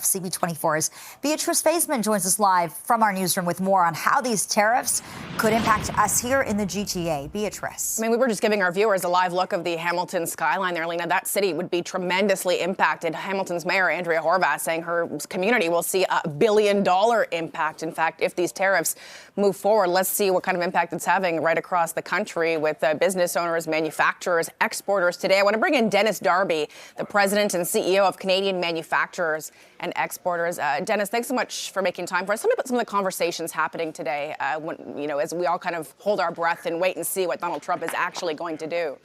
tariffs. CB24's Beatrice Faisman joins us live from our newsroom with more on how these tariffs could impact us here in the GTA. Beatrice. I mean, we were just giving our viewers a live look of the Hamilton skyline there, Lena. That city would be tremendously impacted. Hamilton's mayor, Andrea Horvath, saying her community will see a $1 billion impact. In fact, if these tariffs move forward, let's see what kind of impact it's having right across the country with business owners, manufacturers, exporters. Today, I want to bring in Dennis Darby, the president and CEO of Canadian Manufacturers and Exporters. Dennis, thanks so much for making time for us. Tell me about some of the conversations happening today, as we all kind of hold our breath and wait and see what Donald Trump is actually going to do.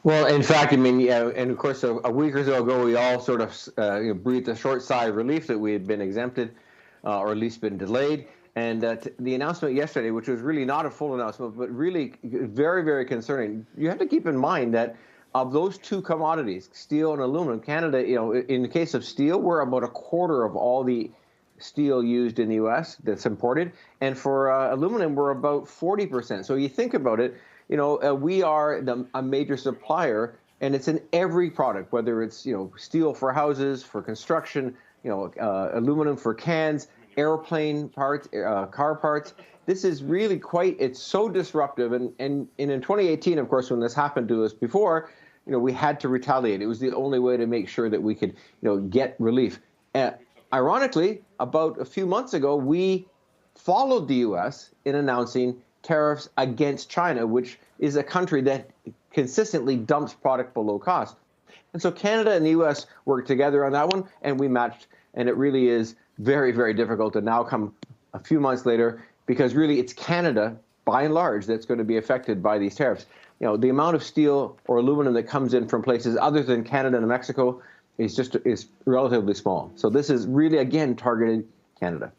Well, in fact, I mean, yeah, and of course, a week or so ago, we all sort of breathed a short sigh of relief that we had been exempted, or at least been delayed. And the announcement yesterday, which was really not a full announcement, but really very, very concerning. You have to keep in mind that of those two commodities, steel and aluminum, Canada, in the case of steel, we're about a quarter of all the steel used in the U.S. that's imported. And for aluminum, we're about 40%. So you think about it, we are a major supplier, and it's in every product, whether it's, steel for houses, for construction, aluminum for cans, airplane parts, car parts. This is really it's so disruptive. And in 2018, of course, when this happened to us before, we had to retaliate. It was the only way to make sure that we could, get relief. Ironically, about a few months ago, we followed the U.S. in announcing tariffs against China, which is a country that consistently dumps product below cost. And so Canada and the U.S. worked together on that one, and we matched. And it really is very, very difficult to now come a few months later, because really it's Canada, by and large, that's going to be affected by these tariffs. The amount of steel or aluminum that comes in from places other than Canada and Mexico is relatively small. So this is really, again, targeted Canada.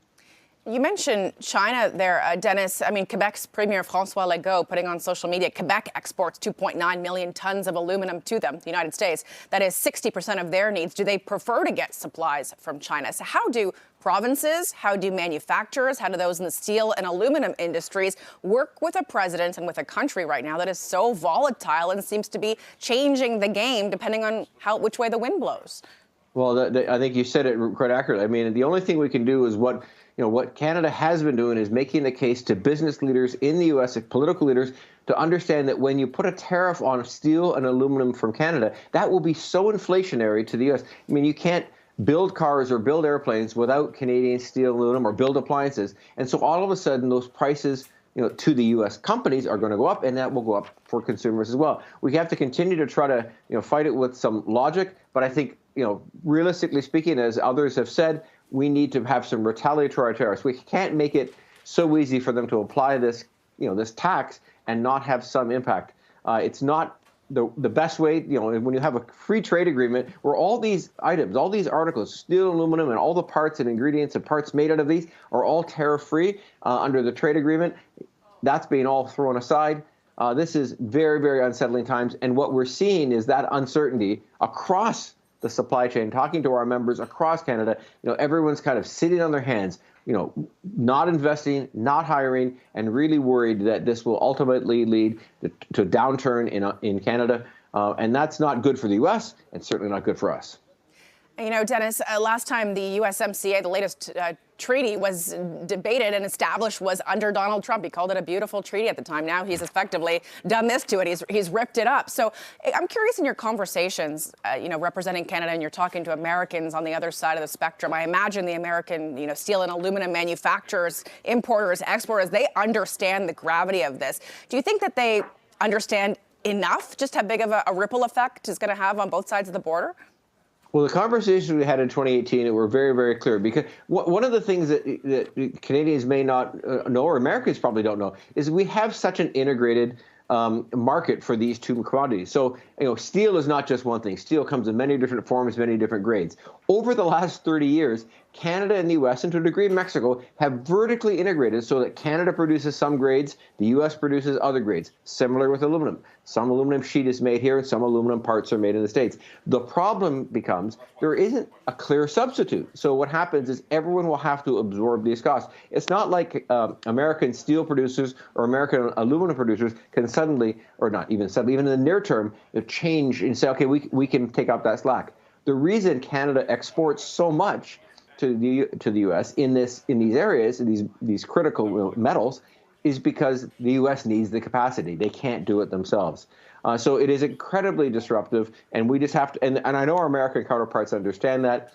You mentioned China there, Dennis. I mean, Quebec's Premier François Legault putting on social media, Quebec exports 2.9 million tons of aluminum to them, the United States. That is 60% of their needs. Do they prefer to get supplies from China? So how do provinces, how do manufacturers, how do those in the steel and aluminum industries work with a president and with a country right now that is so volatile and seems to be changing the game depending on which way the wind blows? Well, I think you said it quite accurately. I mean, the only thing we can do is what Canada has been doing is making the case to business leaders in the U.S., political leaders, to understand that when you put a tariff on steel and aluminum from Canada, that will be so inflationary to the U.S. I mean, you can't build cars or build airplanes without Canadian steel and aluminum, or build appliances. And so all of a sudden, those prices to the U.S. companies are going to go up, and that will go up for consumers as well. We have to continue to try to fight it with some logic. But I think, realistically speaking, as others have said, we need to have some retaliatory tariffs. We can't make it so easy for them to apply this, this tax and not have some impact. It's not the best way, when you have a free trade agreement where all these items, all these articles, steel, aluminum, and all the parts and ingredients and parts made out of these are all tariff-free under the trade agreement. That's being all thrown aside. This is very, very unsettling times. And what we're seeing is that uncertainty across the supply chain, talking to our members across Canada, everyone's kind of sitting on their hands, not investing, not hiring, and really worried that this will ultimately lead to a downturn in Canada. And that's not good for the U.S. and certainly not good for us. Dennis, last time the USMCA, the latest treaty, was debated and established was under Donald Trump. He called it a beautiful treaty at the time. Now he's effectively done this to it. He's ripped it up. So I'm curious, in your conversations, representing Canada, and you're talking to Americans on the other side of the spectrum, I imagine the American, steel and aluminum manufacturers, importers, exporters, they understand the gravity of this. Do you think that they understand enough just how big of a ripple effect it's going to have on both sides of the border? Well, the conversations we had in 2018 were very, very clear, because one of the things that Canadians may not know, or Americans probably don't know, is we have such an integrated market for these two commodities. So, steel is not just one thing. Steel comes in many different forms, many different grades. Over the last 30 years, Canada and the U.S., and to a degree Mexico, have vertically integrated so that Canada produces some grades, the U.S. produces other grades. Similar with aluminum. Some aluminum sheet is made here, and some aluminum parts are made in the States. The problem becomes there isn't a clear substitute. So what happens is everyone will have to absorb these costs. It's not like American steel producers or American aluminum producers can suddenly, or not even suddenly, even in the near term, change and say, okay, we can take up that slack. the reason Canada exports so much to the U.S. in these areas, these critical metals, is because the U.S. needs the capacity. They can't do it themselves. So it is incredibly disruptive, and we just have to. And I know our American counterparts understand that.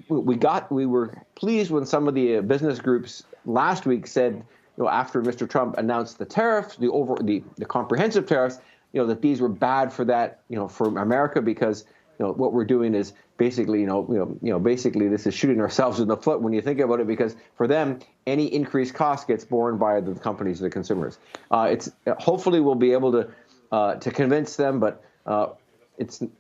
We were pleased when some of the business groups last week said, after Mr. Trump announced the tariffs, the comprehensive tariffs, that these were bad for that, for America, because what we're doing is basically, basically this is shooting ourselves in the foot when you think about it, because for them, any increased cost gets borne by the companies, the consumers. Hopefully we'll be able to convince them, but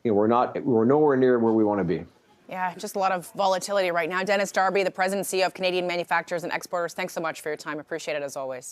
we're nowhere near where we want to be. Yeah, just a lot of volatility right now. Dennis Darby, the president and CEO of Canadian Manufacturers and Exporters, thanks so much for your time. Appreciate it as always.